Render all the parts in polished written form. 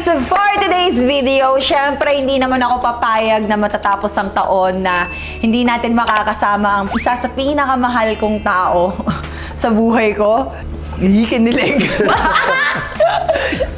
guys, for today's video, syempre hindi naman ako papayag na matatapos ang taon na hindi natin makakasama ang isa sa pinakamahal kong tao sa buhay ko. Kinilig.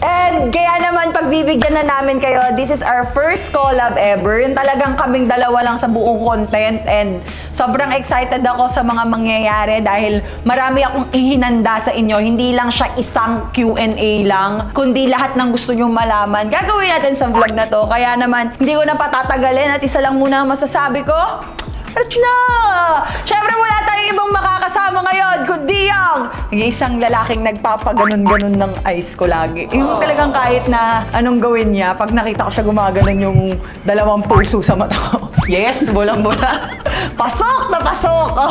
And kaya naman pagbibigyan na namin kayo, this is our first collab ever. Yung talagang kaming dalawa lang sa buong content and sobrang excited ako sa mga mangyayari dahil marami akong ihinanda sa inyo. Hindi lang siya isang Q&A lang, kundi lahat ng gusto nyong malaman. Gagawin natin sa vlog na to. Kaya naman, hindi ko na patatagalin at isa lang muna ang masasabi ko. At na! Siyempre wala tayong ibang makakasama ngayon, kundi ang isang lalaking nagpapaganon-ganon ng ice ko lagi. Yung talagang kahit na anong gawin niya, pag nakita ko siya gumaganon yung dalawang puso sa mata ko. Yes, bulang-bula. Pasok na pasok!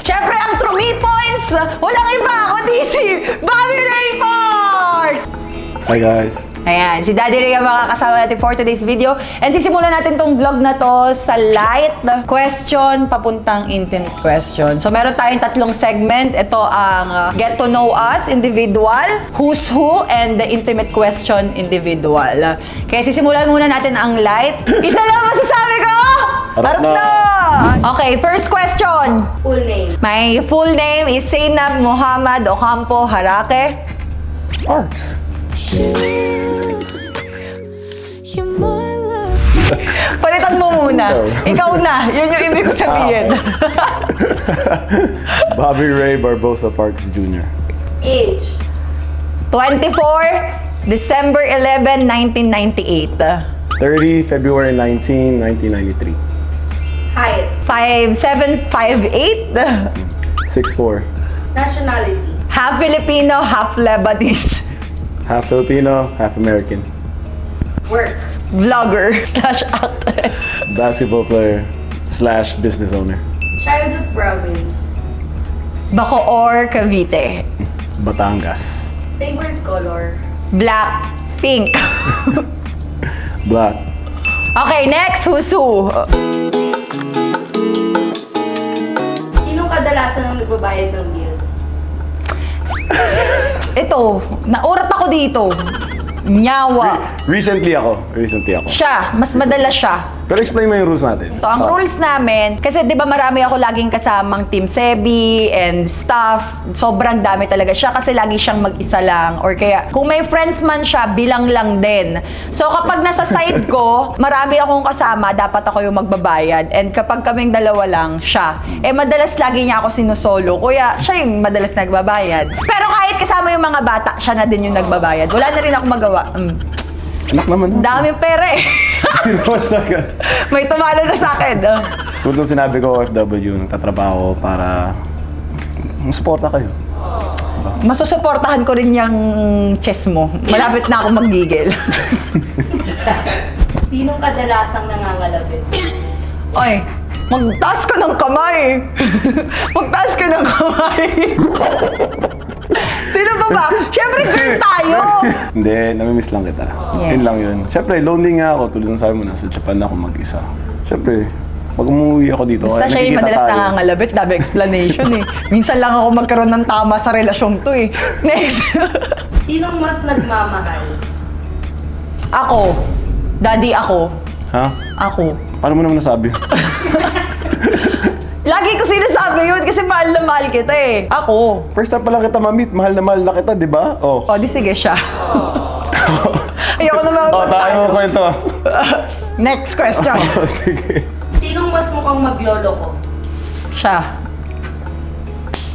Siyempre ang true me points, walang iba kundi si Bobby Rayforce! Hi guys! Ayan, si Daddy Ray ang makakasama natin for today's video. And sisimulan natin tong vlog na to sa light question papuntang intimate question. So meron tayong tatlong segment. Ito ang Get to Know Us individual, Who's Who, and the Intimate Question individual. Kaya sisimulan muna natin ang light. Isa lang masasabi ko! Harap na! Okay, first question. Full name. My full name is Zainab Muhammad Ocampo Harake. Parks! Palitan mo muna. Ikaw na. Yun yung ibig ko sabihin. Bobby Ray Barbosa Parks Jr. Age. 24 December 11, 1998. 30 February 19, 1993. Height. 5'7", 5'8". 6'4". Nationality. Half Filipino, half Lebanese. Half Filipino, half American. Work. Vlogger / actress. Basketball player / business owner. Childhood province. Bacoor, Cavite. Batangas. Favorite color. Black, pink. Black. Okay, next, Who's Who? Sinong kadalasan ang nagbabayad ng bills? Ito, naurat ako dito. Nyawa. Recently ako. Siya, mas madalas siya. Pero explain mo yung rules natin. So, ang rules namin, kasi di ba marami ako laging kasamang Team Sebi and staff, sobrang dami talaga siya kasi lagi siyang mag-isa lang. Or kaya, kung may friends man siya, bilang lang din. So, kapag nasa side ko, marami akong kasama, dapat ako yung magbabayad. And kapag kaming dalawa lang, siya. Eh, madalas lagi niya ako sinusolo. Kuya, siya yung madalas nagbabayad. Pero kahit kasama yung mga bata, siya na din yung nagbabayad. Wala na rin ako magawa. Anak naman. Daming pera eh. May tumalo na sa akin. Tulad ng sinabi ko, OFW, nagtatrabaho para masuporta kayo. Masusuportahan ko rin yung chess mo. Malapit na ako maggigil. Sinong kadalasang nangangalapit? Oy, magtaas ka ng kamay. Magtaas ka ng kamay. Sino pa ba? Siyempre, girl tayo. Hindi, namimiss lang kita. Yes. Yun lang yun. Siyempre, lonely nga ako. Tulad ng sabi mo, nasa Japan ako mag-isa. Siyempre, pag umuwi ako dito, Basta siya yung nakikita madalas tayo. nangangalabit. Dami explanation eh. Minsan lang ako magkaroon ng tama sa relasyong to eh. Next. Sinong mas nagmamahal? Ako. Daddy ako. Ha? Ako. Paano mo naman nasabi? Lagi ko sinasabi yun kasi mahal na mahal kita eh. Ako. First time pa lang kita ma-meet, mahal na kita, di ba? Oh. O, di sige siya. Ayoko na mga Tayo mo kwento. Next question. Oh, sige. Sinong mas mukhang magloloko? Siya.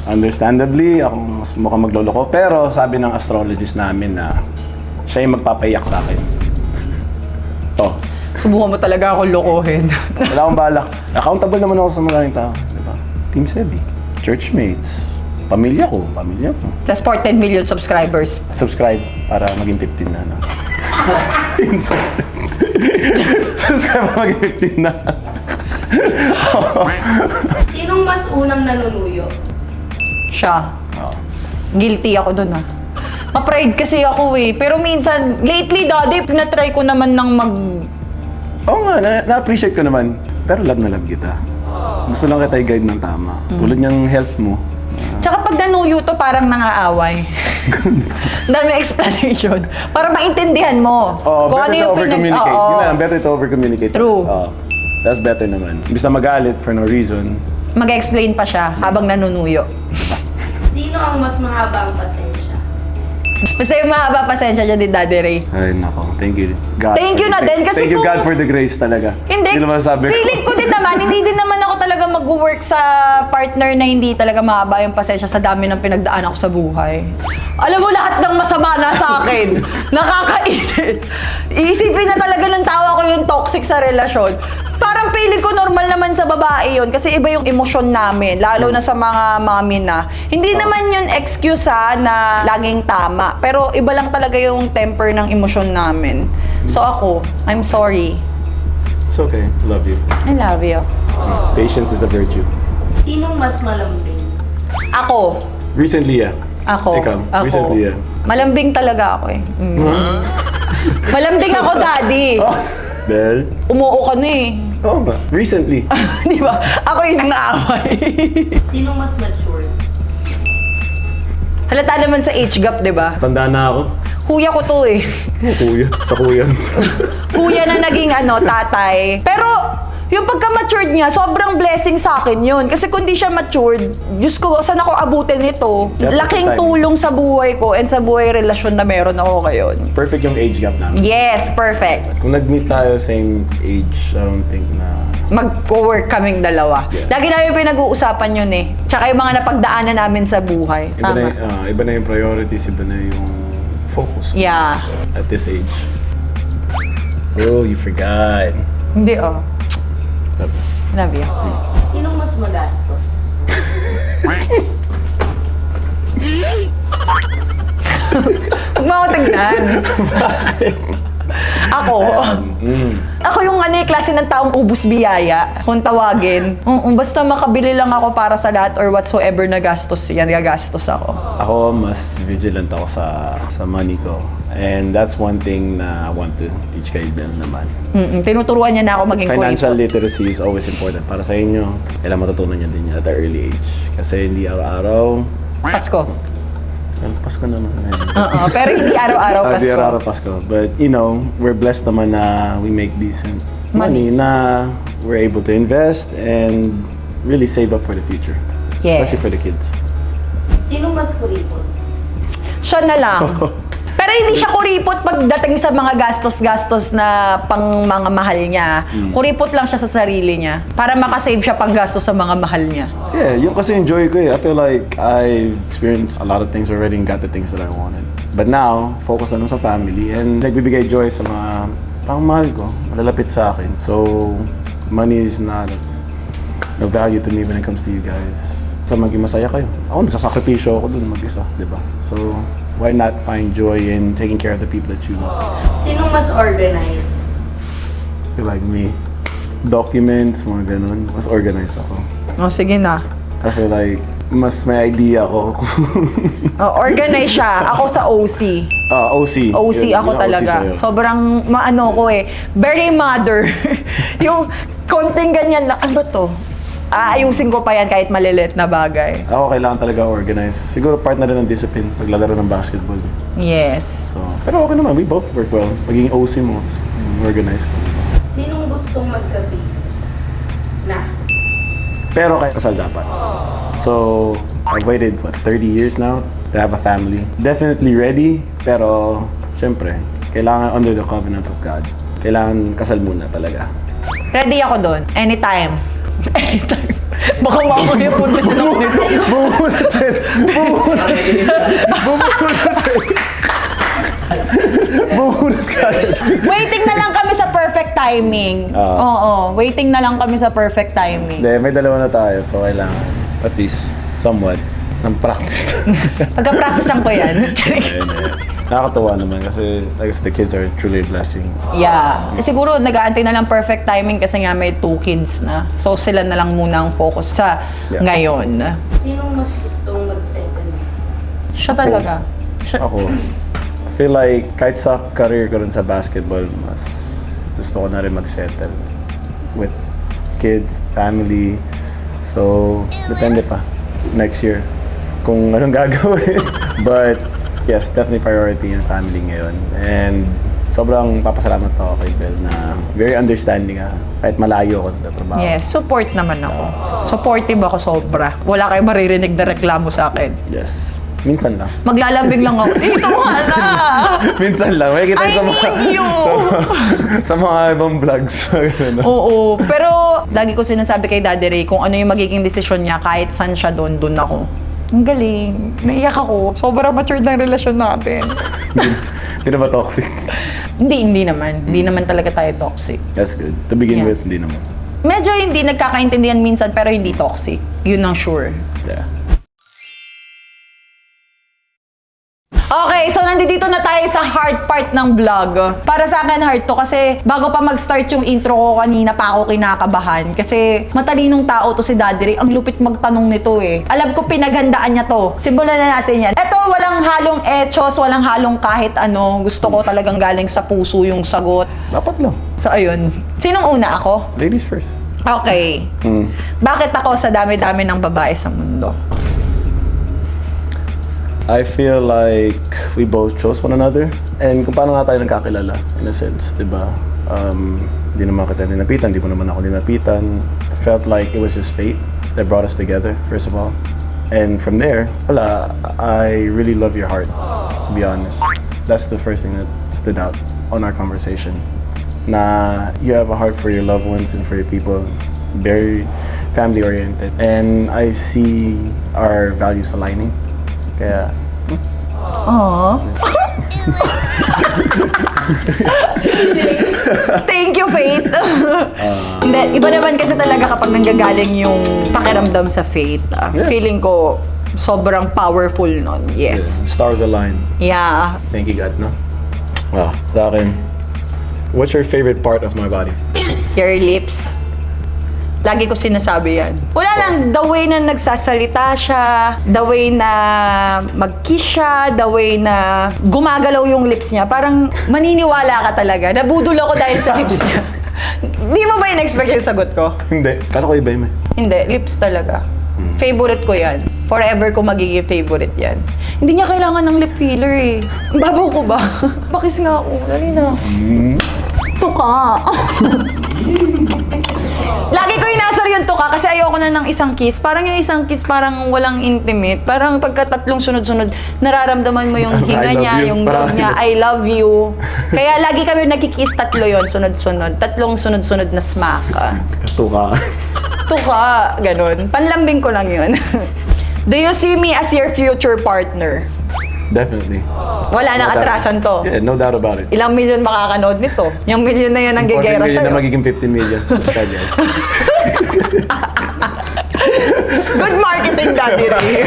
Understandably, ako mas mukhang magloloko. Pero sabi ng astrologist namin na siya yung magpapayak sa akin. Oh. Subukan mo talaga ako lokohin. Wala akong balak. Accountable naman ako sa maraming tao. Diba? Team Sebi. Churchmates. Pamilya ko. Plus 14 million subscribers. Subscribe para maging 15 na. No? Subscribe para maging 15 na. Sinong mas unang nanunuyo? Siya. Oh. Guilty ako dun ah. Ma-pride kasi ako eh. Pero minsan, lately daddy, pinatry ko naman ng Oo nga, na-appreciate ko naman. Pero love na love kita. Gusto lang kita i-guide ng tama. Tulad niyang health mo. Tsaka pag nanuyo to, parang nangaaway. Ang dami explanation. Para maintindihan mo. Oh, better to over-communicate. Oo. Yun na lang, better to over-communicate. True. That's better naman. Imbis na magalit for no reason. Mag-explain pa siya habang nanunuyo. Sino ang mas mahaba ang pasensya? Basta yung mahaba pasensya niya ni Daddy Ray. Ay, nako. Thank you, God. Thank you na din, kasi Thank you, kung- God, for the grace talaga. Hindi. Yun naman sabi ko. Feeling ko din naman, hindi din naman ako talaga mag-work sa partner na hindi talaga mahaba yung pasensya sa dami ng pinagdaan ako sa buhay. Alam mo, lahat ng masama na sa akin. Nakakainit. Iisipin na talaga ng tao ko yung toxic sa relasyon. Parang feeling ko normal naman sa babae yun kasi iba yung emosyon namin, lalo na sa mga mami na. Hindi naman yun excuse na laging tama, pero iba lang talaga yung temper ng emosyon namin. So ako, I'm sorry. It's okay. Love you. I love you. Patience is a virtue. Sinong mas malambing? Ako. Recently, yeah. Ako. Ikaw. Ako. Recently, yeah. Malambing talaga ako eh. Malambing ako, Daddy. Bel? Umuo ka na eh. Oo ba? Recently. Di ba? Ako yung nangaaway. Sinong mas mature? Halata naman sa age gap, di ba? Tanda na ako. Kuya ko to eh. Oh, kuya. Sa kuya. Kuya na naging tatay. Pero yung pagka-matured niya, sobrang blessing sa akin yun. Kasi kung di siya matured, Diyos ko, saan ako abutin ito? Yeah, Laking perfect tulong sa buhay ko and sa buhay relasyon na meron ako ngayon. Perfect yung age gap namin. Yes, perfect. Kung nag-meet tayo same age, I don't think na... Mag-work kaming dalawa. Yeah. Lagi namin pinag-uusapan yun eh. Tsaka yung mga napagdaanan namin sa buhay. Iba na, Tama. iba na yung priorities, iba na yung focus Yeah. at this age. Oh, you forgot. Hindi oh. Love you. Sinong mas magastos? Huwag mo ako tignan. Ako. Ako yung klase ng taong ubus biyaya, kung tawagin. Basta makabili lang ako para sa lahat or whatsoever na gastos yan, gagastos ako. Ako, mas vigilant ako sa money ko. And that's one thing na I want to teach kay Bel naman. Tinuturuan niya na ako maging Financial kuripot. literacy is always important para sa inyo. Kailangan matutunan niyo din yan at the early age. Kasi hindi araw-araw. Pasko. Well, Pasko naman. Oo, pero hindi araw-araw Pasko. Hindi araw-araw Pasko. But, you know, we're blessed naman na we make decent money na we're able to invest and really save up for the future. Yes. Especially for the kids. Sinong mas kuripot? Siya na lang. Pero hindi siya kuripot pagdating sa mga gastos-gastos na pang mga mahal niya. Kuripot lang siya sa sarili niya para makasave siya pang gastos sa mga mahal niya. Yeah, yung kasi enjoy ko eh. I feel like I experienced a lot of things already and got the things that I wanted. But now, focus na lang sa family and nagbibigay joy sa mga taong mahal ko, malalapit sa akin. So, money is not no value to me when it comes to you guys. Sa maging masaya kayo. Ako, nagsasakripisyo ako dun mag-isa, di ba? So, why not find joy in taking care of the people that you love? Sinong mas organized? Feel like me. Documents, mga ganun. Mas organized ako. O, sige na. I feel like mas may idea ako. Organize siya. Ako sa OC. OC. OC Yun, ako yun ang talaga. OC sa'yo. Sobrang maano ko eh. Very mother. Yung konting ganyan lang. Ano ba to? Aayusin ko pa yan kahit maliliit na bagay. Ako kailangan talaga organize. Siguro part na rin ng discipline paglalaro ng basketball. Yes. So, pero okay naman, we both work well. Pagiging OC mo, organize ko. Sinong gustong magkape? Na. Pero kahit kasal dapat. So, I've waited, 30 years now to have a family. Definitely ready, pero syempre, kailangan under the covenant of God. Kailangan kasal muna talaga. Ready ako doon. Anytime. Anytime. Baka mamaya punta sila ko dito. Bubunot ka rin. Waiting na lang kami sa perfect timing. Oo, waiting na lang kami sa perfect timing. Hindi, may dalawa na tayo, so kailangan at least somewhat ng practice. Pagka-practicean ko yan. Ayun, ayun. Nakakatuwa naman kasi I guess the kids are truly a blessing. Yeah. Siguro nag-aantay na lang perfect timing kasi nga may 2 kids na. So sila na lang muna ang focus sa Yeah. ngayon. Sinong mas gustong mag-settle? Siya talaga. Siya, Ako, I feel like kahit sa career ko rin sa basketball, mas gusto ko na rin mag-settle with kids, family. So, depende pa next year kung anong gagawin. But yes, definitely priority yung family ngayon. And sobrang papasalamat ako kay Bel na very understanding kahit malayo ako sa trabaho. Yes, support naman ako. Supportive ako sobra. Wala kayong maririnig na reklamo sa akin. Yes. Minsan lang. Maglalambing lang ako. Dito ka na! Minsan lang. May kita I sa mga, need you! sa mga ibang vlogs. Ganun. Oo. Pero lagi ko sinasabi kay Daddy Ray kung ano yung magiging desisyon niya kahit saan siya doon na ako. Ang galing. Naiyak ako. Sobrang matured ng relasyon natin. Hindi na ba toxic? Hindi naman. Hindi naman talaga tayo toxic. That's good. To begin Yeah. with, hindi naman. Medyo hindi nagkakaintindihan minsan pero hindi toxic. Yun ang sure. Yeah. Okay, so nandito na tayo sa heart part ng vlog. Para sa akin, heart to kasi bago pa mag-start yung intro ko kanina pa ako kinakabahan. Kasi matalinong tao to si Daddy Ray. Ang lupit magtanong nito eh. Alam ko pinaghandaan niya to. Simulan na natin yan. Eto, walang halong echos, walang halong kahit ano. Gusto ko talagang galing sa puso yung sagot. Dapat lang. So ayun. Sinong una ako? Ladies first. Okay. Bakit ako sa dami-dami ng babae sa mundo? I feel like we both chose one another. And kung paano nga tayo nagkakilala, in a sense, di ba? Di naman kita ninapitan, di mo naman ako ninapitan. I felt like it was just fate that brought us together, first of all. And from there, wala, I really love your heart, to be honest. That's the first thing that stood out on our conversation. Na you have a heart for your loved ones and for your people. Very family-oriented. And I see our values aligning. Kaya, Aww. Thank you, Faith. Hindi, iba naman kasi talaga kapag nanggagaling yung pakiramdam sa Faith. Yeah. Feeling ko sobrang powerful nun. Yes. stars align. Yeah. Thank you, God, no? Wow, sa akin, what's your favorite part of my body? Your lips. Lagi ko sinasabi yan. Wala lang, the way na nagsasalita siya, the way na mag-kiss siya, the way na gumagalaw yung lips niya. Parang maniniwala ka talaga. Nabudol ako dahil sa lips niya. Di mo ba in-expect yung sagot ko? Hindi. Kano ko iba yun, eh? Hindi, lips talaga. Favorite ko yan. Forever ko magiging favorite yan. Hindi niya kailangan ng lip filler eh. Babaw ko ba? Bakis nga ako. Dali na. Tuka. Lagi ko inasar yung tuka kasi ayoko na ng isang kiss. Parang yung isang kiss parang walang intimate. Parang pagka tatlong sunod-sunod, nararamdaman mo yung hinga I love niya, you. yung love niya, I love you. Kaya lagi kami nagkikiss, tatlo yon sunod-sunod. Tatlong sunod-sunod na smack. Ito ka. Tuka, ganun. Panlambing ko lang yun. Do you see me as your future partner? Definitely. Wala nang atrasan to. Yeah, no doubt about it. Ilang milyon makakanood nito? Yung milyon na yan ang gegera Unfortunately, sa'yo. na magiging 15 million subscribers. Good marketing, Daddy Ray.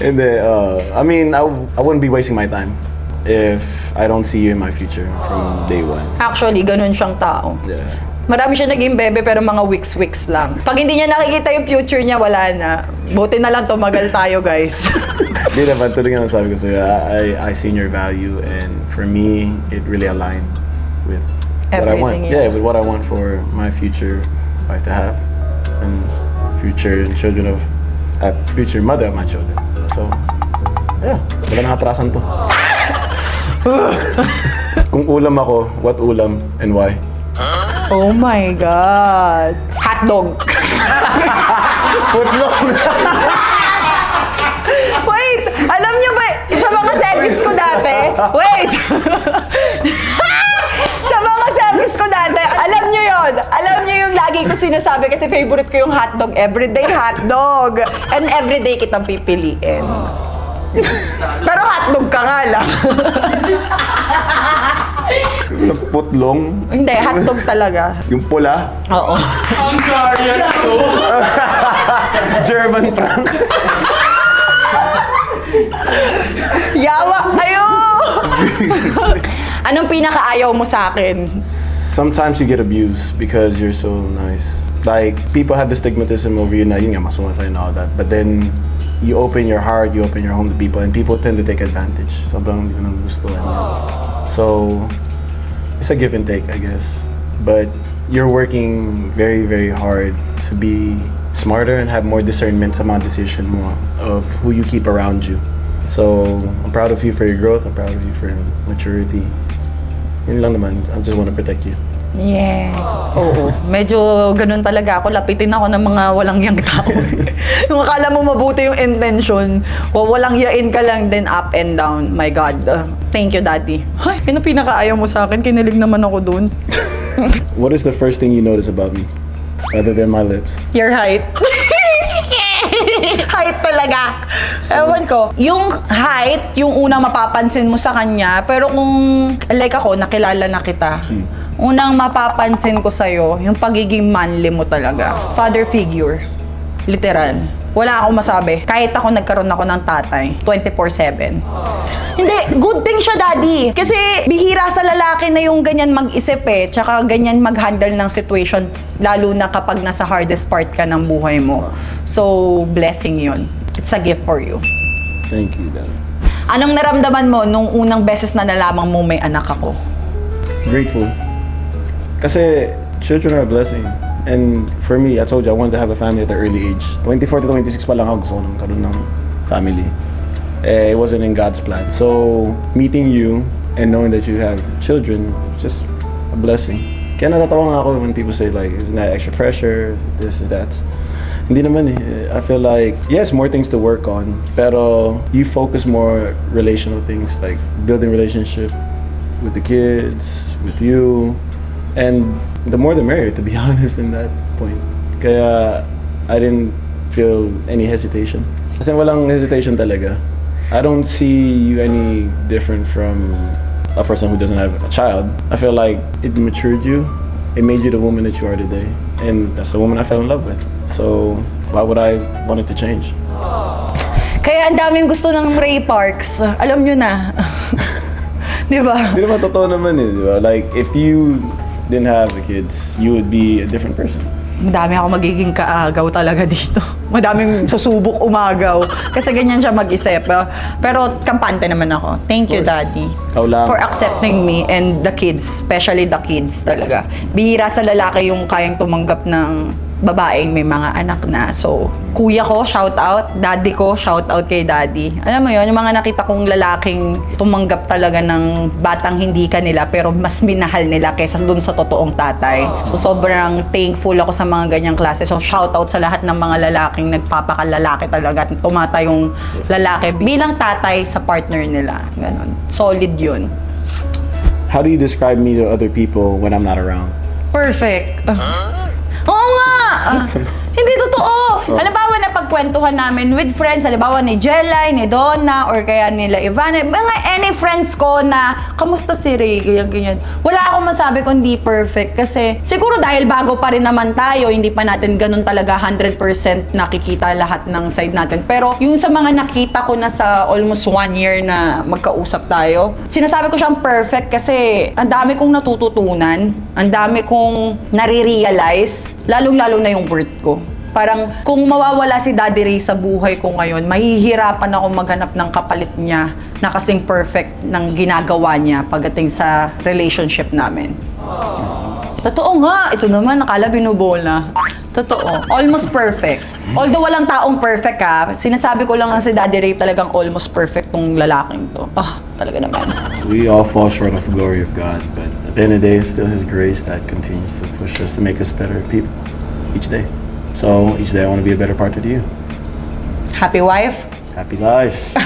And I mean, I wouldn't be wasting my time if I don't see you in my future from day one. Actually, ganun siyang tao. Yeah. Marami siya naging bebe pero mga weeks lang. Pag hindi niya nakikita yung future niya, wala na. Buti na lang tumagal tayo, guys. Di naman, tuloy nga sabi ko sa'yo, I seen your value and for me, it really aligned with what I want. Everything, yeah. Yeah, with what I want for my future wife to have and future children of, future mother of my children. So, yeah, wala nang atrasan to. Kung ulam ako, what ulam and why? Oh my God. Hotdog. Putlong! Wait! Alam niyo ba, sa mga service ko dati, wait! Sa mga service ko dati, alam niyo yon. Alam niyo yung lagi ko sinasabi kasi favorite ko yung hotdog. Everyday hotdog. And everyday kitang pipiliin. Pero hotdog ka nga lang. Putlong? Hindi, hotdog talaga. Yung pula? Oo. German prank? Yawa kayo! Anong pinakaayaw mo sa akin? Sometimes you get abused because you're so nice. Like, people have the stigmatism over you na yun nga, masungit ka and all that. But then, you open your heart, you open your home to people, and people tend to take advantage. Sobrang hindi ko nang gustuhan yan. So, it's a give and take, I guess. But you're working very, very hard to be smarter and have more discernment sa mga decision mo of who you keep around you. So, I'm proud of you for your growth. I'm proud of you for your maturity. Yun lang naman. I just want to protect you. Yeah. Oo. Medyo ganun talaga ako. Lapitin ako ng mga walang yang tao. Yung akala mo mabuti yung intention, walang yain ka lang, then up and down. My God. Thank you, Daddy. Ay, yun ang pinakaayaw mo sa akin. Kinilig naman ako dun. What is the first thing you notice about me? Other than my lips? Your height. Height talaga. Ewan ko. Yung height, yung unang mapapansin mo sa kanya. Pero kung, like ako, nakilala na kita. Unang mapapansin ko sa'yo, yung pagiging manly mo talaga. Father figure. Literal. Wala akong masabi. Kahit ako nagkaroon ako ng tatay, 24/7. Hindi, good thing siya, Daddy. Kasi bihira sa lalaki na yung ganyan mag-isip eh. Tsaka ganyan mag-handle ng situation. Lalo na kapag nasa hardest part ka ng buhay mo. So, blessing yun. It's a gift for you. Thank you, Dad. Anong naramdaman mo nung unang beses na nalaman mo may anak ako? Grateful. Kasi children are a blessing. And for me, I told you, I wanted to have a family at an early age. 24 to 26 pa lang ako gusto ko nang karoon ng family. It wasn't in God's plan. So, meeting you and knowing that you have children, just a blessing. Kaya natatawa nga ako when people say like, isn't that extra pressure, this is that. Hindi naman eh. I feel like, yes, more things to work on, pero you focus more relational things, like building relationship with the kids, with you, and the more the merrier, to be honest, in that point. Kaya I didn't feel any hesitation. Kasi walang hesitation talaga. I don't see you any different from a person who doesn't have a child. I feel like it matured you. It made you the woman that you are today. And that's the woman I fell in love with. So why would I want it to change? Kaya ang daming gusto ng Ray Parks. Alam nyo na. Di ba? Hindi naman totoo naman eh, di ba? Like, if you didn't have the kids, you would be a different person. Madami ako magiging kaagaw talaga dito. Madaming susubok umagaw. Kasi ganyan siya mag-isip. Pero kampante naman ako. Thank you, Daddy. Ikaw lang. For accepting me and the kids. Especially the kids talaga. Bihira sa lalaki yung kayang tumanggap ng babaeng may mga anak na. So, kuya ko, shout out. Daddy ko, shout out kay Daddy. Alam mo yun, yung mga nakita kong lalaking tumanggap talaga ng batang hindi kanila pero mas minahal nila kaysa dun sa totoong tatay. So, sobrang thankful ako sa mga ganyang klase. So, shout out sa lahat ng mga lalaking nagpapakalalaki talaga at tumata yung lalaki bilang tatay sa partner nila. Ganon. Solid yun. How do you describe me to other people when I'm not around? Perfect. Oo nga! Hindi totoo! Halimbawa na pagkwentuhan namin with friends, halimbawa ni Jelay, ni Donna, or kaya nila Ivana, mga any friends ko na, kamusta si Ray, ganyan. Wala akong masabi kundi perfect kasi siguro dahil bago pa rin naman tayo, hindi pa natin ganun talaga 100% nakikita lahat ng side natin. Pero yung sa mga nakita ko na sa almost 1 year na magkausap tayo, sinasabi ko siyang perfect kasi ang dami kong natututunan, ang dami kong nare-realize, lalong-lalo na yung worth ko. Parang kung mawawala si Daddy Ray sa buhay ko ngayon, mahihirapan ako maghanap ng kapalit niya na kasing perfect ng ginagawa niya pagdating sa relationship namin. Totoo nga, ito naman nakala binubola. Totoo, almost perfect. Although walang taong perfect ha, sinasabi ko lang na si Daddy Ray talagang almost perfect tong lalaking to. Talaga naman. We all fall short of the glory of God, but at the end of the day, it's still His grace that continues to push us to make us better people each day. So each day I want to be a better partner to you. Happy wife? Happy life.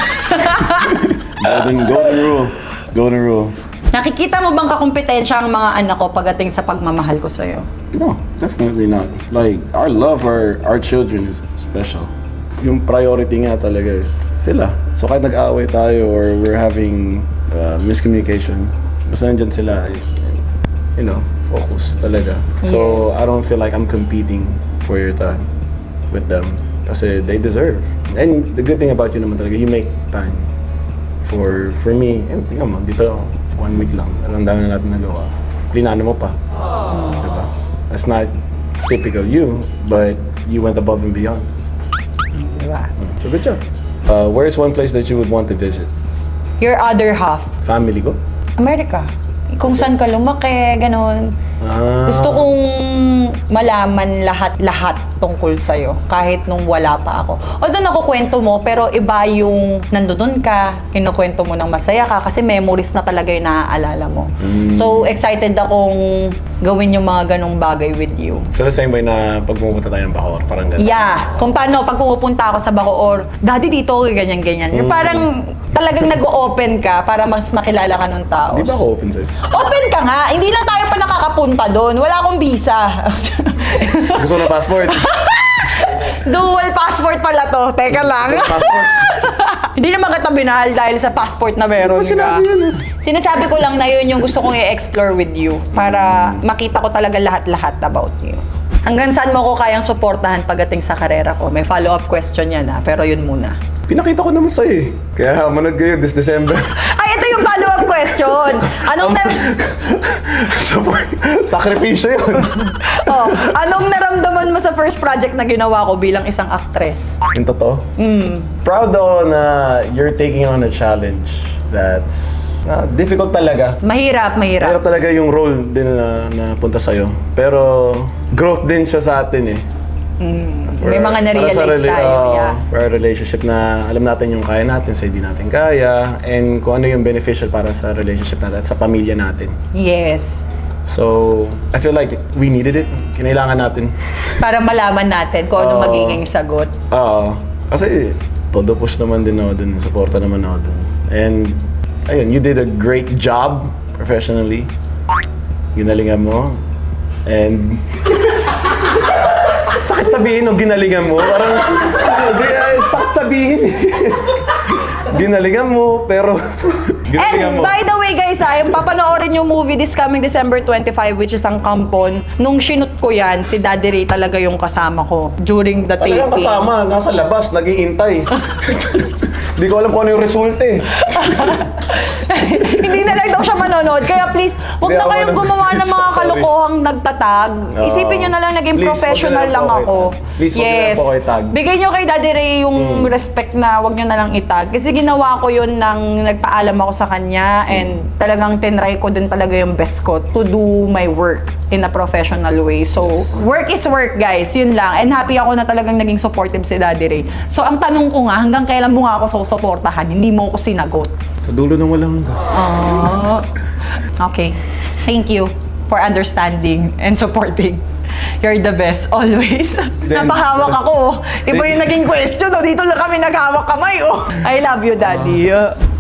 golden rule. Golden rule. Nakikita mo bang kakumpetensya ang mga anak ko pagdating sa pagmamahal ko sa'yo? No, definitely not. Like, our love for our children is special. Yung priority nga talaga is sila. So kahit nag-aaway tayo or we're having miscommunication, basta nandyan sila, you know, focus talaga. So I don't feel like I'm competing for your time with them. Kasi they deserve. And the good thing about you naman talaga, you make time for me. And tingnan mo, dito 1 week lang. Ang dami na natin nagawa. Plinano mo pa. Diba? That's not typical you, but you went above and beyond. Diba? So good job. Where is one place that you would want to visit? Your other half. Family ko? America. kung saan ka lumaki, ganon. Gusto kong malaman lahat tungkol sa'yo, kahit nung wala pa ako. Although nakukwento mo, pero iba yung nandoon ka, kinukwento mo ng masaya ka, kasi memories na talaga yung naaalala mo. So, excited akong gawin yung mga ganong bagay with you. So the same way na pag pumunta tayo ng Bacoor, parang gano'n. Yeah, kung paano pag pumupunta ako sa Bacoor, daddy dito, ganyan-ganyan. Yung parang talagang nag-open ka para mas makilala ka ng tao. Di ba ako open sa'yo? Open ka nga, hindi lang tayo pa nakakapunta doon. Wala akong visa. Gusto ko na passport. Dual passport pala to. Teka lang. Passport. Hindi naman kita binahal dahil sa passport na meron ka. Sinabi yan eh. Sinasabi ko lang na yun yung gusto kong i-explore with you para makita ko talaga lahat-lahat about you. Hanggang saan mo ko kayang suportahan pagdating sa karera ko? May follow-up question yan pero yun muna. Pinakita ko naman sa'yo eh. Kaya manood kayo this December. Ay, ito yung follow-up question. Anong Support. Sakripisyo yun. anong naramdaman mo sa first project na ginawa ko bilang isang actress? Yung totoo? Proud ako na you're taking on a challenge that's difficult talaga. Mahirap. Mahirap talaga yung role din na punta sa'yo. Pero growth din siya sa atin eh. May mga na-realize tayo. Yeah. For a relationship na alam natin yung kaya natin sa hindi natin kaya and kung ano yung beneficial para sa relationship natin at sa pamilya natin. Yes. So, I feel like we needed it. Kinailangan natin. Para malaman natin kung ano magiging sagot. Oo. Kasi, todo push naman din ako dun. Supporta naman ako dun. And, ayun, you did a great job professionally. Ginalingan mo. And, sakit sabihin nung ginalingan mo. Parang, sakit sabihin. Ginalingan mo, pero ginalingan And mo. by the way guys, yung papanoorin yung movie this coming December 25, which is ang Kampon. Nung shoot ko yan, si Daddy Ray talaga yung kasama ko during the taping. Talagang kasama, nasa labas, nag-iintay. Hindi ko alam kung ano yung result eh. Hindi na lang daw siya manonood. Kaya please, huwag Hindi na ako kayong manonood. gumawa ng mga Sorry. kalokohang nagtatag. Oo. Isipin nyo na lang naging Please, professional wag nyo na lang lang po ako. kayo tag. Please, wag nyo na lang Yes. po kayo tag. Bigay nyo kay Daddy Ray yung respect na wag nyo na lang itag. Kasi ginawa ko yun nang nagpaalam ako sa kanya and talagang tinry ko din talaga yung best ko to do my work in a professional way. So, work is work, guys. Yun lang. And happy ako na talagang naging supportive si Daddy Ray. So, ang tanong ko nga, hanggang kailan mo nga ako susuportahan? Hindi mo ako sinagot. Sa dulo ng walang Okay. Thank you for understanding and supporting. You're the best, always. Then- Napahawak ako. Iba yung naging question. Dito lang kami naghawak kamay. I love you, Daddy.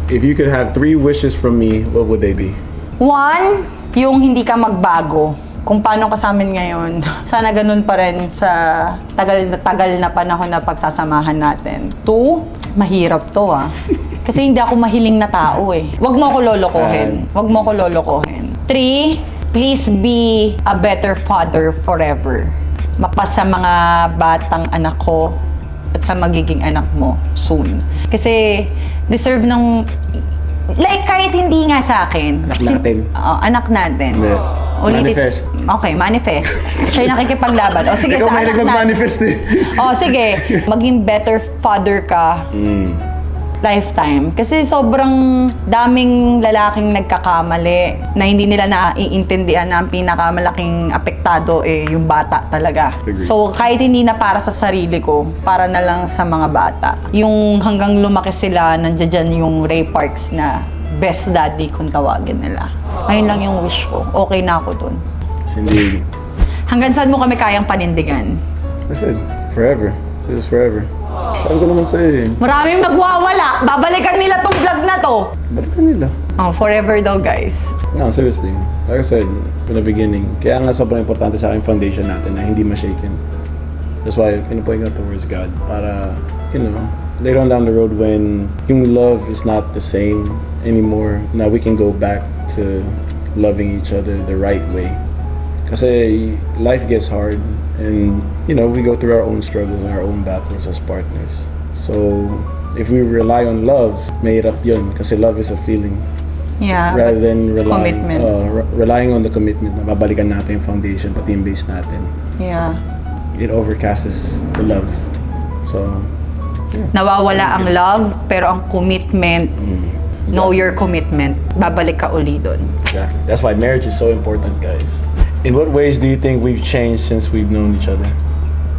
If you could have 3 wishes from me, what would they be? One, yung hindi ka magbago. Kung paano ka sa amin ngayon, sana ganun pa rin sa tagal na panahon na pagsasamahan natin. 2, mahirap to Kasi hindi ako mahiling na tao eh. Huwag mo ako lolokohin. Huwag mo ako lolokohin. 3, please be a better father forever. Mapasa mga batang anak ko at sa magiging anak mo soon. Kasi deserve ng... Like, kahit hindi nga sa akin. Anak natin. Anak natin. Hindi. Ulitin- Manifest. Okay, manifest. Siya yung nakikipaglaban. O sige, Ikaw sa mahilig anak natin. mag-manifest eh. O sige, maging better father ka lifetime. Kasi sobrang daming lalaking nagkakamali na hindi nila naiintindihan na ang pinakamalaking apektado yung bata talaga. Agree. So kahit hindi na para sa sarili ko, para na lang sa mga bata. Yung hanggang lumaki sila, nandiyan dyan yung Ray Parks na best daddy kung tawagin nila. Ayun lang yung wish ko. Okay na ako dun. Kasi hindi, Hanggang saan mo kami kayang panindigan? I said, forever. This is forever. Sabi ko naman sa'yo eh. Maraming magwawala. Babalikan nila tong vlog na to. Balikan nila. Oh, forever daw, guys. No, seriously. Like I said, from the beginning, kaya nga sobrang importante sa akin yung foundation natin na hindi ma-shaken. That's why, pinupoint ko towards God. Para, later on down the road when yung love is not the same anymore, now we can go back to loving each other the right way. Kasi life gets hard and, we go through our own struggles and our own battles as partners. So, if we rely on love, mahirap yun kasi love is a feeling. Yeah. Rather than commitment. Relying on the commitment na babalikan natin yung foundation, pati yung base natin. Yeah. It overcasts the love. So, Nawawala ang love, pero ang commitment know your commitment, babalik ka uli doon. Exactly. That's why marriage is so important, guys. In what ways do you think we've changed since we've known each other?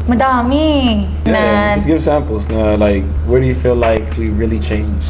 Madami. Yeah, just give samples. Like, where do you feel like we really changed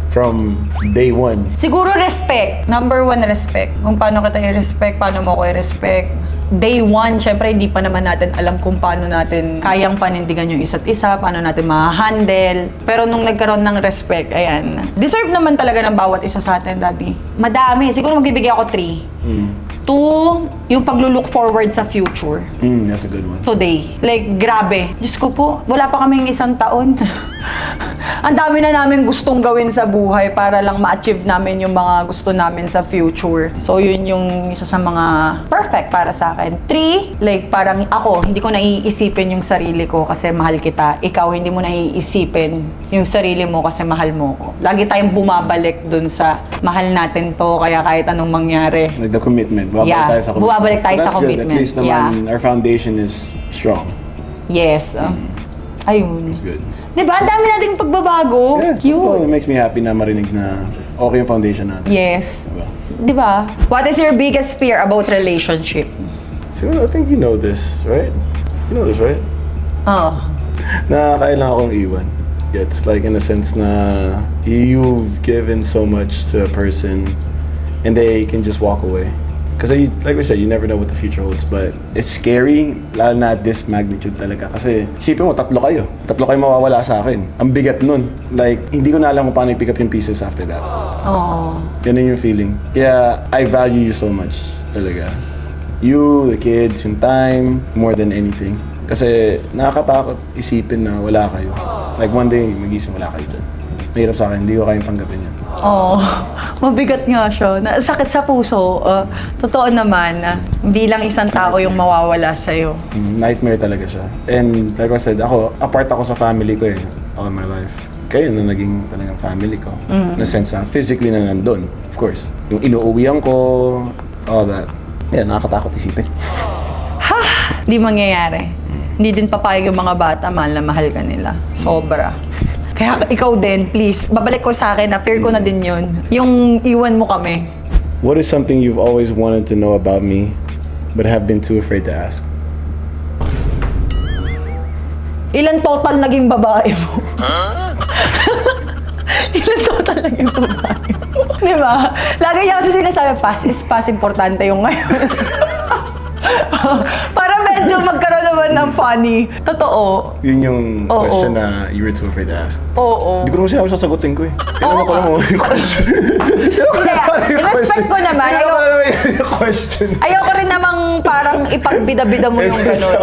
from day one? Siguro respect. Number one, respect. Kung paano kita i-respect, paano mo ko i-respect. Day one, syempre hindi pa naman natin alam kung paano natin kayang panindigan yung isa't isa, paano natin ma-handle. Pero nung nagkaroon ng respect, ayan. Deserve naman talaga ng bawat isa sa atin, Daddy. Madami. Siguro magbibigay ako 3. 2, yung paglulook forward sa future. That's a good one. Today. Like, grabe. Diyos ko po, wala pa kaming 1 taon. Ang dami na namin gustong gawin sa buhay para lang ma-achieve namin yung mga gusto namin sa future. So, yun yung isa sa mga perfect para sa akin. 3, like, parang ako, hindi ko naiisipin yung sarili ko kasi mahal kita. Ikaw, hindi mo naiisipin yung sarili mo kasi mahal mo ko. Lagi tayong bumabalik dun sa mahal natin to, kaya kahit anong mangyari. Like the commitment. Bumabalik Yeah, tayo sa commitment. bumabalik tayo So sa that's good. commitment. At least naman, Yeah. our foundation is strong. Yes. Ayun. It's good. Diba? Ang dami nating pagbabago. Yeah, Cute. it makes me happy na marinig na okay yung foundation natin. Yes. Diba? Diba? What is your biggest fear about relationship? So, I think you know this, right? You know this, right? Oh. Na kailangan akong iwan. It's like in a sense na you've given so much to a person and they can just walk away. Because like we said, you never know what the future holds, but it's scary, lalo na at this magnitude talaga. Kasi isipin mo, 3 kayo. 3 kayo mawawala sa akin. Ang bigat nun. Like, hindi ko na alam kung paano i-pick up yung pieces after that. Oh. Ganun yung feeling. Kaya, I value you so much talaga. You, the kids, yung time, more than anything. Kasi nakakatakot isipin na wala kayo. Like one day, magising wala kayo dun. Mahirap sa akin, hindi ko kayang tanggapin yan. Oh. Mabigat nga siya. Sakit sa puso. Totoo naman na hindi lang isang tao yung mawawala sa'yo. Nightmare talaga siya. And like I said, apart ako sa family ko all my life. Kayo na naging talagang family ko. In a sense na physically na nandun, of course. Yung inuuwian ko, all that. Yeah, nakakatakot isipin. Di mangyayari. Hindi din papayag yung mga bata, mahal na mahal ka nila. Sobra. Kaya ikaw din, please, babalik ko sa akin na fear ko na din yun. Yung iwan mo kami. What is something you've always wanted to know about me, but have been too afraid to ask? Ilan total naging babae mo? Ilan total naging babae mo? Di ba? Lagi niya kasi sinasabi, past is past, importante yung ngayon. Para medyo magkaroon naman ng funny. Totoo. Yun yung Oo. question na you were too afraid to ask. Oo. Hindi ko naman sinabi sasagutin ko eh. Tinanong ko lang yung question. Respect ko naman. Yung question. Ayoko rin namang parang ipagbida-bida mo yung gano'n.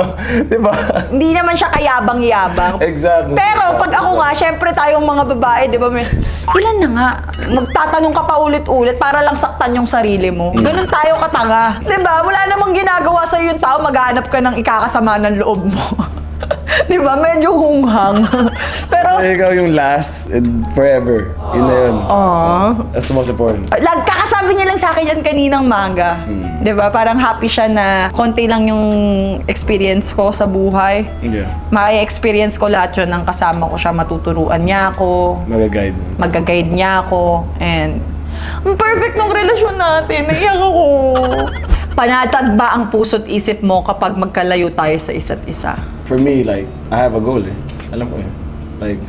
Diba? Hindi naman siya kayabang-yabang. Exactly. Pero pag ako nga, syempre tayong mga babae, di ba, ilan na nga, magtatanong ka pa ulit-ulit para lang saktan yung sarili mo. Ganun tayo katanga. Di ba? Wala namang ginagawa sa'yo yung tao, maghanap ka ng ikakasama ng loob mo. Di ba? Medyo hunghang. Pero, Ay, ikaw yung last and forever. Yun na yun. That's the most important. kakasabi niya lang sa akin yan kaninang maga. Di ba? Parang happy siya na konti lang yung experience ko sa buhay. Yeah. Mai-experience ko lahat yun ng kasama ko siya, matuturuan niya ako, Mag-guide. mag-guide niya ako, and ang perfect ng relasyon natin. Naiyak ako. Panatag ba ang puso't isip mo kapag magkalayo tayo sa isa't isa? For me, like, I have a goal eh. Alam ko eh. Like,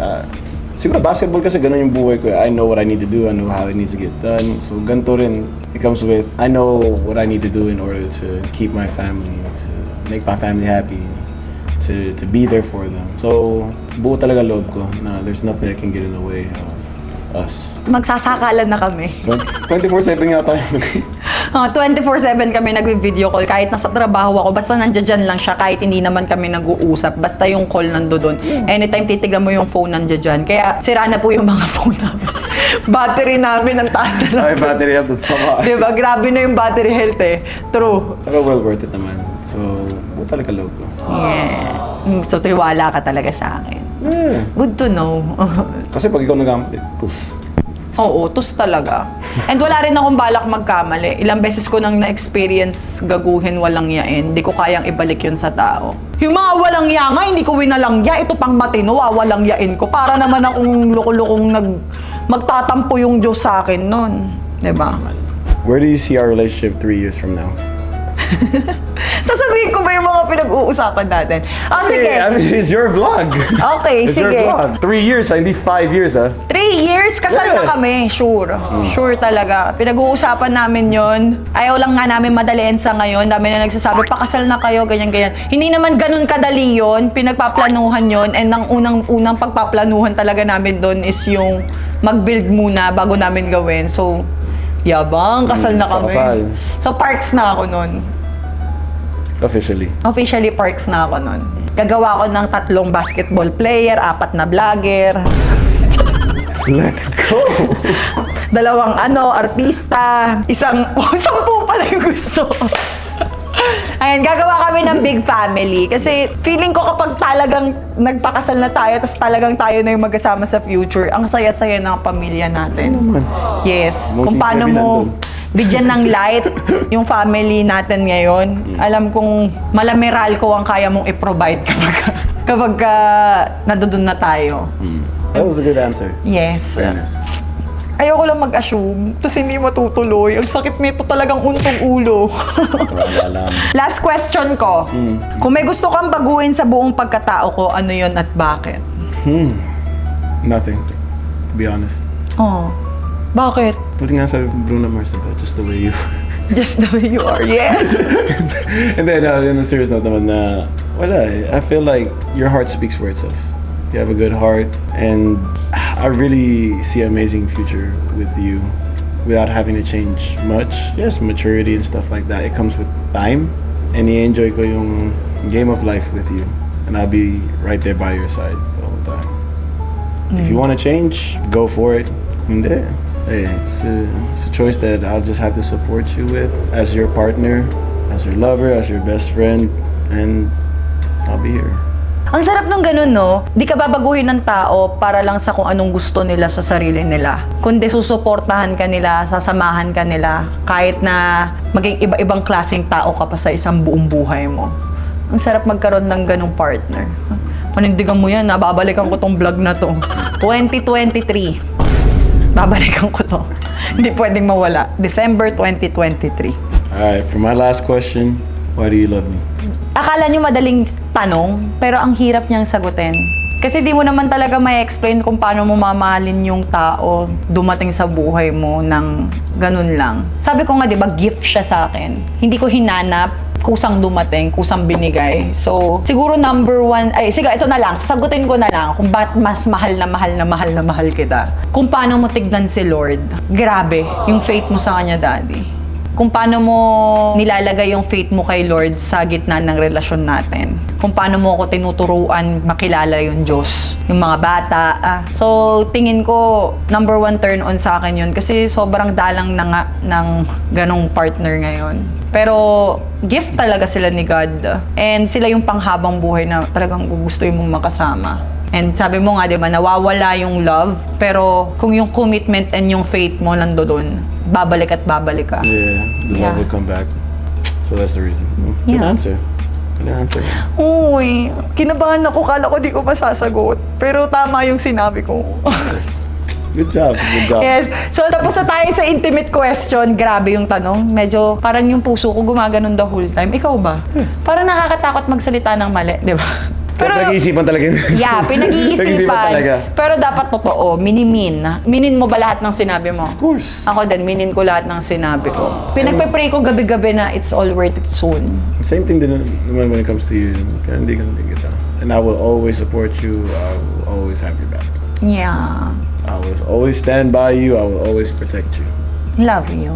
siguro basketball kasi ganun yung buhay ko eh. I know what I need to do, I know how it needs to get done. So, ganito rin, it comes with, I know what I need to do in order to keep my family, to make my family happy, to be there for them. So, buo talaga loob ko na there's nothing that can get in the way of us. Magsasakalan na kami. 24/7 nga tayo. 24/7 kami nagvi-video call kahit nasa trabaho ako. Basta nandiyan lang siya kahit hindi naman kami nag-uusap. Basta yung call nandoon. Anytime titignan mo yung phone nandiyan. Kaya sira na po yung mga phone namin. Battery namin ang taas na lang. Ay, battery health at sama. Diba? Grabe na yung battery health eh. True. Pero well worth it naman. So, buo talaga loob ko. Yeah. So, tiwala ka talaga sa akin. Yeah. Good to know. Kasi pag ikaw nag-amp, poof. Oo, tus talaga. And wala rin akong balak magkamali. Ilang beses ko nang na-experience gaguhin walang yain. Hindi ko kayang ibalik yun sa tao. Yung mga walang ya nga, hindi ko winalangya. Ito pang matino, walang yain ko. Para naman akong lukulukong magtatampo yung Diyos sa akin nun. Diba? Where do you see our relationship 3 years from now? Sasabihin ko ba yung mga pinag-uusapan natin? Oh, sige. I mean, it's your vlog. Okay, It's sige. your vlog. 3 years, hindi 5 years, 3 years, kasal na Yeah. kami. Sure. Sure talaga. Pinag-uusapan namin yon. Ayaw lang nga namin madaliin sa ngayon. Dami na nagsasabi, pakasal na kayo, ganyan-ganyan. Hindi naman ganun kadali yon. Pinagpaplanuhan yon. And ang unang pagpaplanuhan talaga namin doon is yung mag-build muna bago namin gawin. So, yabang, kasal na so kami. kasal. So, parks na ako nun. Officially. Officially, parks na ako nun. Gagawa ko ng 3 basketball player, 4 na vlogger, Let's go! 2 artista, 10 pala yung gusto. Ayan, gagawa kami ng big family. Kasi feeling ko kapag talagang nagpakasal na tayo, tapos talagang tayo na yung magkasama sa future, ang saya-saya ng pamilya natin. Yes. Kung paano mo bigyan ng light yung family natin ngayon. Alam kong malamiral ko ang kaya mong i-provide kapag nandoon na tayo. That was a good answer. Yes. Fairness. Ayoko lang mag-assume, tapos hindi matutuloy. Ang sakit nito talagang untong ulo. Wala lang. Last question ko. Kung may gusto kang baguhin sa buong pagkatao ko, ano yon at bakit? Nothing, to be honest. Oh. Bakit? Tuloy nga sabi Bruno Mars, diba? Just the way you Just the way you are. Yes. And then, in a serious note naman na, wala eh. I feel like your heart speaks for itself. You have a good heart, and I really see an amazing future with you without having to change much. Yes, maturity and stuff like that. It comes with time, and i-enjoy ko yung game of life with you. And I'll be right there by your side the whole time. If you want to change, go for it. Hindi. Hey, it's a choice that I'll just have to support you with as your partner, as your lover, as your best friend, and I'll be here. Ang sarap nung ganun, no? Di ka babaguhin ng tao para lang sa kung anong gusto nila sa sarili nila. Kundi susuportahan ka nila, sasamahan ka nila, kahit na maging iba-ibang klaseng tao ka pa sa isang buong buhay mo. Ang sarap magkaroon ng ganung partner. Panindigan mo yan, babalikan ko tong vlog na to. 2023. Babalikan ko to. Hindi pwedeng mawala. December 2023. Alright, for my last question, why do you love me? Akala nyo madaling tanong, pero ang hirap niyang sagutin. Kasi di mo naman talaga may explain kung paano mo mamahalin yung tao dumating sa buhay mo ng ganun lang. Sabi ko nga, di ba, gift siya sa akin. Hindi ko hinanap, kusang dumating, kusang binigay. So, siguro number 1, sige, ito na lang, sasagutin ko na lang kung bakit mas mahal na mahal na mahal na mahal kita. Kung paano mo tignan si Lord. Grabe, yung faith mo sa kanya, Daddy. Kung paano mo nilalagay yung faith mo kay Lord sa gitna ng relasyon natin. Kung paano mo ako tinuturuan makilala yung Diyos, yung mga bata. So, tingin ko, number 1 turn on sa akin yun. Kasi sobrang dalang na nga ng ganong partner ngayon. Pero, gift talaga sila ni God. And sila yung panghabang buhay na talagang gugustuhin mong makasama. And sabi mo nga, di ba, nawawala yung love. Pero kung yung commitment and yung faith mo nandoon, babalik at babalik ka. Yeah, the Yeah. love will come back. So that's the reason. Good Yeah. answer. Good answer. Uy, kinabahan ako. Kala ko di ko masasagot. Pero tama yung sinabi ko. Yes. Good job. Good job. Yes. So, tapos na tayo sa intimate question. Grabe yung tanong. Medyo parang yung puso ko gumaganon the whole time. Ikaw ba? Parang nakakatakot magsalita ng mali, di ba? Pinag-iisipan talaga yun. Yeah, pinag-iisipan. talaga. Pero dapat totoo, minimin. Minin mo ba lahat ng sinabi mo? Of course. Ako din, minin ko lahat ng sinabi ko. Pinagpe-pray ko gabi-gabi na it's all worth it soon. Same thing din naman when it comes to you. Kaya hindi kita. And I will always support you. I will always have your back. Yeah. I will always stand by you. I will always protect you. Love you.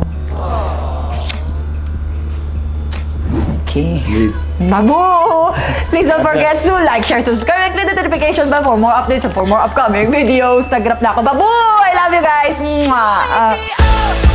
Okay. Leave. Babu! Please don't forget to like, share, subscribe, and click the notification bell for more updates and for more upcoming videos. Nag-rap na ako. Babu! I love you guys! Mwah!